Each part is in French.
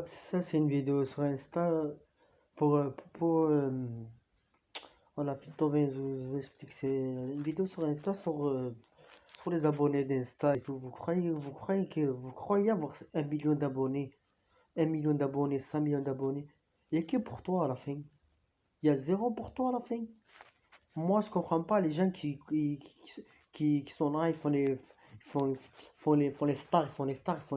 C'est une vidéo sur Insta pour voilà, Fittovin, je vous explique. C'est une vidéo sur Insta sur les abonnés d'Insta et tout. Vous croyez avoir 1 million d'abonnés, 1 million d'abonnés, 5 millions d'abonnés. Il n'y a que pour toi à la fin. Il y a zéro pour toi à la fin. Moi, je comprends pas les gens qui sont là, ils font les stars,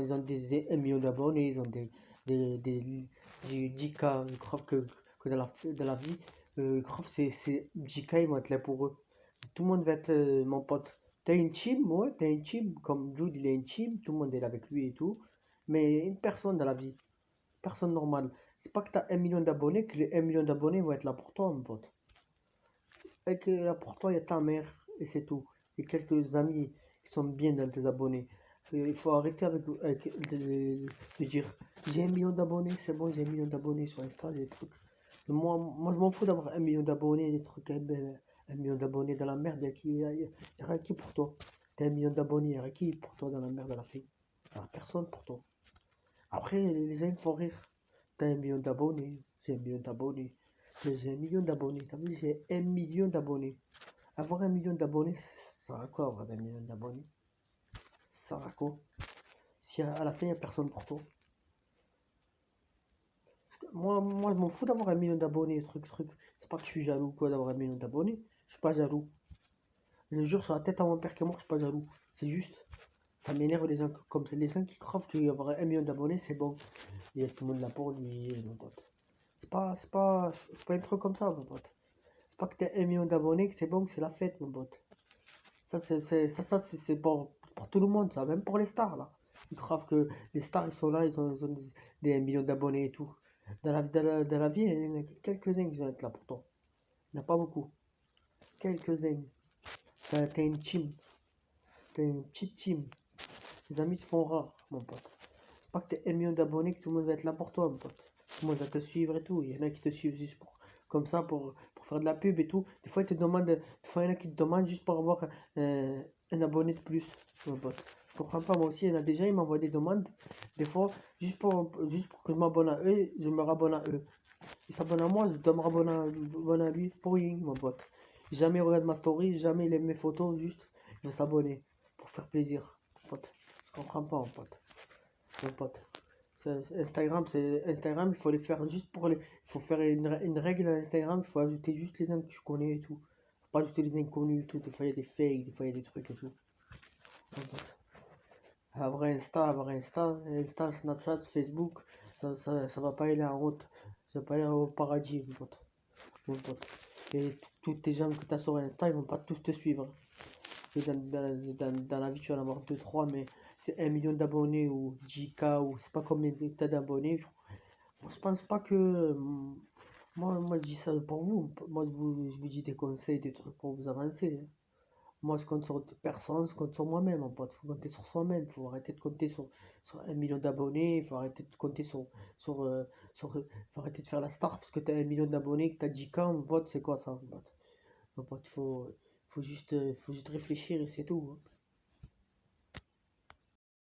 ils ont des 1 million d'abonnés, ils ont des 10K, ils croient que dans la vie, ils croient que c'est 10K, ils vont être là pour eux. Tout le monde va être mon pote. T'as une team, ouais, t'as une team, comme Jude, il a une team, tout le monde est là avec lui et tout. Mais une personne dans la vie, personne normale. C'est pas que t'as 1 million d'abonnés, que les 1 million d'abonnés vont être là pour toi, mon pote. Et que là pour toi, il y a ta mère, et c'est tout. Et quelques amis qui sont bien dans tes abonnés. Il faut arrêter de dire j'ai 1 million d'abonnés, c'est bon, j'ai 1 million d'abonnés sur Insta, des trucs. Moi je m'en fous d'avoir 1 million d'abonnés, des trucs, 1 million d'abonnés dans la merde, y a rien qui pour toi. T'as 1 million d'abonnés, y a rien qui pour toi dans la merde à la fin. Y a personne pour toi. Après, les gens ils font rire. T'as 1 million d'abonnés, j'ai 1 million d'abonnés. Mais j'ai 1 million d'abonnés. T'as vu, j'ai 1 million d'abonnés. Avoir 1 million d'abonnés, ça sert à quoi avoir 1 million d'abonnés? Ça sert à quoi? Si à la fin, il n'y a personne pour toi. Moi, je m'en fous d'avoir 1 million d'abonnés, truc. C'est pas que je suis jaloux quoi d'avoir 1 million d'abonnés. Je suis pas jaloux. Je jure sur la tête à mon père qui est mort, je suis pas jaloux. C'est juste, ça m'énerve les gens comme ça. Les gens qui croient qu'avoir 1 million d'abonnés, c'est bon. Il y a tout le monde là pour lui, mon pote. C'est pas un truc comme ça, mon pote. C'est pas que t'as 1 million d'abonnés que c'est bon, que c'est la fête, mon pote. C'est pour tout le monde, ça, même pour les stars, là. Ils croient que les stars, ils sont là, ils ont des 1 million d'abonnés et tout. Dans la vie, il y en a quelques-uns qui vont être là pour toi. Il n'y en a pas beaucoup. Quelques-uns. T'as une team. T'as une petite team. Les amis se font rares, mon pote. C'est pas que t'es 1 million d'abonnés que tout le monde va être là pour toi, mon pote. Tout le monde va te suivre et tout. Il y en a qui te suivent juste comme ça, pour faire de la pub et tout. Des fois, des fois, il y en a qui te demandent juste pour avoir un abonné de plus, mon pote. Je comprends pas, moi aussi, il y en a déjà, ils m'envoient des demandes. Des fois, juste pour que je m'abonne à eux, je me rabonne à eux. Ils s'abonnent à moi, je dois me rabonner à lui pour rien, mon pote. Jamais il regarde ma story, jamais il aime mes photos, juste il veut s'abonner pour faire plaisir, mon pote. Je comprends pas, mon pote. Mon pote. Instagram, il faut les faire juste il faut faire une règle à Instagram, il faut ajouter juste les gens que tu connais et tout. Faut pas ajouter les inconnus et tout. Des fois il y a des fakes, des fois il y a des trucs et tout. Mon pote. Avoir Insta, Snapchat, Facebook, ça va pas aller en route. Ça va pas aller au paradis, mon pote. Mon pote. Et tous tes gens que tu as sur Insta, ils vont pas tous te suivre. Et dans la vie, tu vas en avoir 2-3, mais c'est 1 million d'abonnés ou 10K ou c'est pas combien t'as d'abonnés. Moi, je pense pas que. Moi, je dis ça pour vous. Moi, je vous dis des conseils, des trucs pour vous avancer, hein. Moi, je compte sur personne, je compte sur moi-même, mon pote. Faut compter sur soi-même. Faut arrêter de compter sur 1 million d'abonnés. Faut arrêter de compter faut arrêter de faire la star parce que t'as 1 million d'abonnés, que t'as 10K, mon pote, c'est quoi ça, mon pote? Mon pote, faut juste réfléchir et c'est tout, hein.